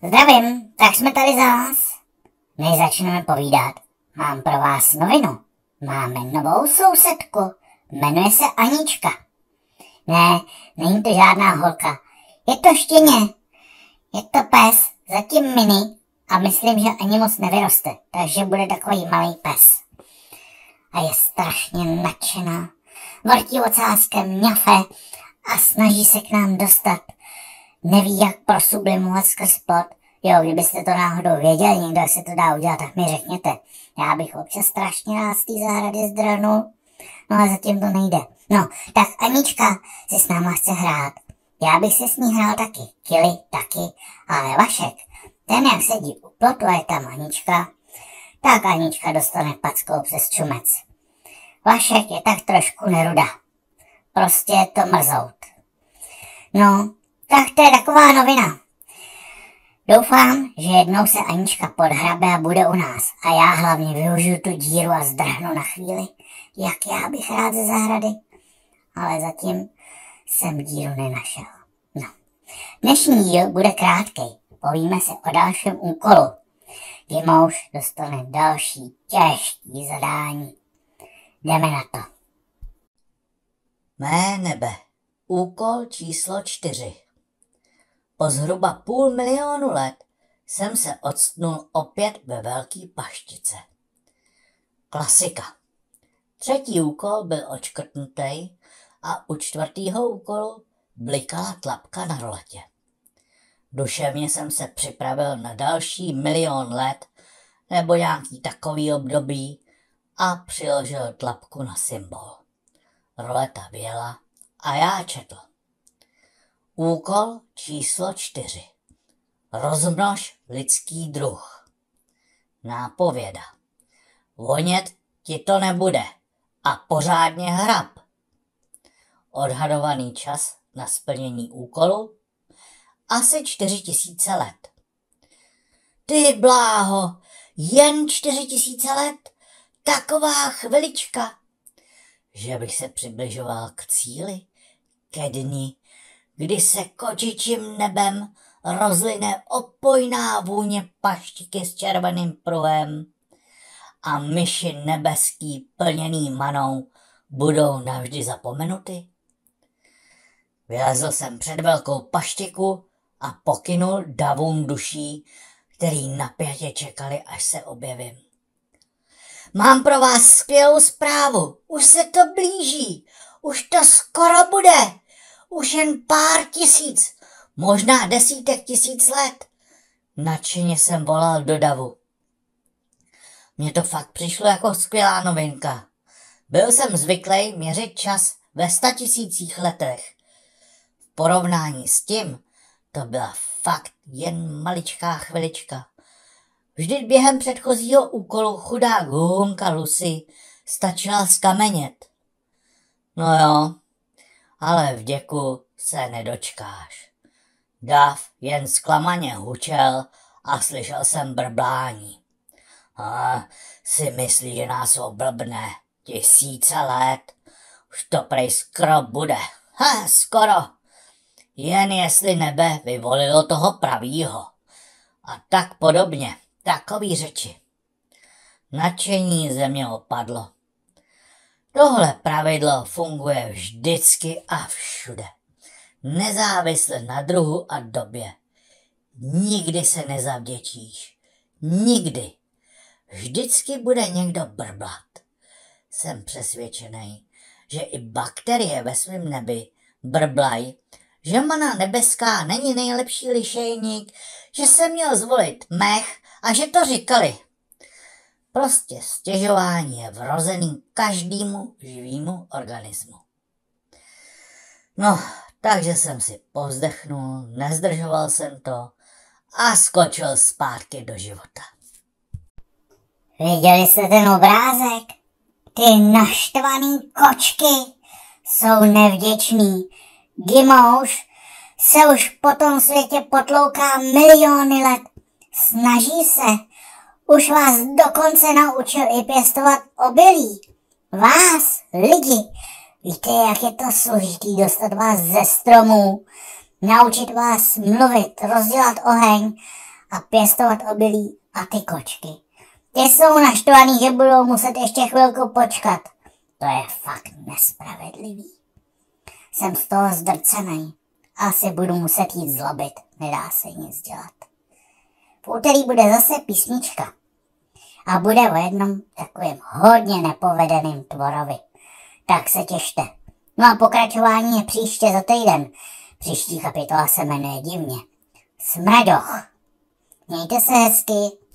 Zdravím, tak jsme tady zás. Než začneme povídat, mám pro vás novinu. Máme novou sousedku. Jmenuje se Anička. Ne, není to žádná holka. Je to štěně. Je to pes, zatím mini a myslím, že ani moc nevyroste, takže bude takový malý pes. A je strašně nadšená. Vrtí ocáskem, mňafe a snaží se k nám dostat. Neví, jak prosublimovat skrz plot. Jo, kdybyste to náhodou věděli, někdo se to dá udělat, tak mi řekněte. Já bych občas strašně rád z té zahrady zdrhnul, no a zatím to nejde. No, tak Anička si s náma chce hrát. Já bych se s ní hrál taky, Kili taky, ale Vašek, ten jak sedí u plotu a je tam Anička, tak Anička dostane packou přes čumec. Vašek je tak trošku neruda. Prostě je to mrzout. No, tak to je taková novina. Doufám, že jednou se Anička podhrabe a bude u nás. A já hlavně využiju tu díru a zdrhnu na chvíli, jak já bych rád ze zahrady. Ale zatím jsem díru nenašel. No. Dnešní díl bude krátkej. Povíme se o dalším úkolu. Dimouš dostane další těžký zadání. Jdeme na to. Mé nebe. Úkol číslo 4. Po zhruba 500 000 let jsem se octnul opět ve velký paštice. Klasika. 3. úkol byl odškrtnutý a u 4. úkolu blikala tlapka na roletě. Duševně jsem se připravil na další 1 000 000 let nebo nějaký takový období a přiložil tlapku na symbol. Roleta věla a já četl. Úkol číslo 4. Rozmnož lidský druh. Nápověda. Vonět ti to nebude a pořádně hrab. Odhadovaný čas na splnění úkolu asi 4000 let. Ty bláho, jen 4000 let? Taková chvilička. Že bych se přibližoval k cíli, ke dni, kdy se kočičím nebem rozline opojná vůně paštiky s červeným pruhem a myši nebeský plněný manou budou navždy zapomenuty. Vylezl jsem před velkou paštiku a pokynul davům duší, který napjatě čekali, až se objevím. Mám pro vás skvělou zprávu, už se to blíží, už to skoro bude. Už jen pár tisíc, možná desítek tisíc let. Nadšeně jsem volal do davu. Mně to fakt přišlo jako skvělá novinka. Byl jsem zvyklý měřit čas ve 100 000 letech. V porovnání s tím to byla fakt jen maličká chvilička. Vždyť během předchozího úkolu chudák huhunka Lucy stačila skamenět. No jo, ale vděku se nedočkáš. Dav jen zklamaně hučel a slyšel jsem brblání. A si myslí, že nás oblbne 1000 let. Už to prej skoro bude. Skoro. Jen jestli nebe vyvolilo toho pravýho. A tak podobně, takový řeči. Nadšení ze mě opadlo. Tohle pravidlo funguje vždycky a všude. Nezávisle na druhu a době. Nikdy se nezavděčíš. Nikdy. Vždycky bude někdo brblat. Jsem přesvědčený, že i bakterie ve svém nebi brblají, že mana nebeská není nejlepší lišejník, že se měl zvolit mech a že to říkali. Prostě stěžování je vrozený každému živému organismu. No, takže jsem si povzdechnul, nezdržoval jsem to a skočil zpátky do života. Viděli jste ten obrázek? Ty naštvaný kočky jsou nevděční. Dimouš se už po tom světě potlouká miliony let. Snaží se. Už vás dokonce naučil i pěstovat obilí. Vás, lidi. Víte, jak je to složitý dostat vás ze stromů, naučit vás mluvit, rozdělat oheň a pěstovat obilí a ty kočky. Ty jsou naštvaný, že budou muset ještě chvilku počkat. To je fakt nespravedlivý. Jsem z toho zdrcenej. Asi budu muset jít zlobit. Nedá se nic dělat. V úterý bude zase písnička. A bude o jednom takovém hodně nepovedeným tvorovi. Tak se těšte. No a pokračování je příště za týden. Příští kapitola se jmenuje divně. Smraďoch. Mějte se hezky.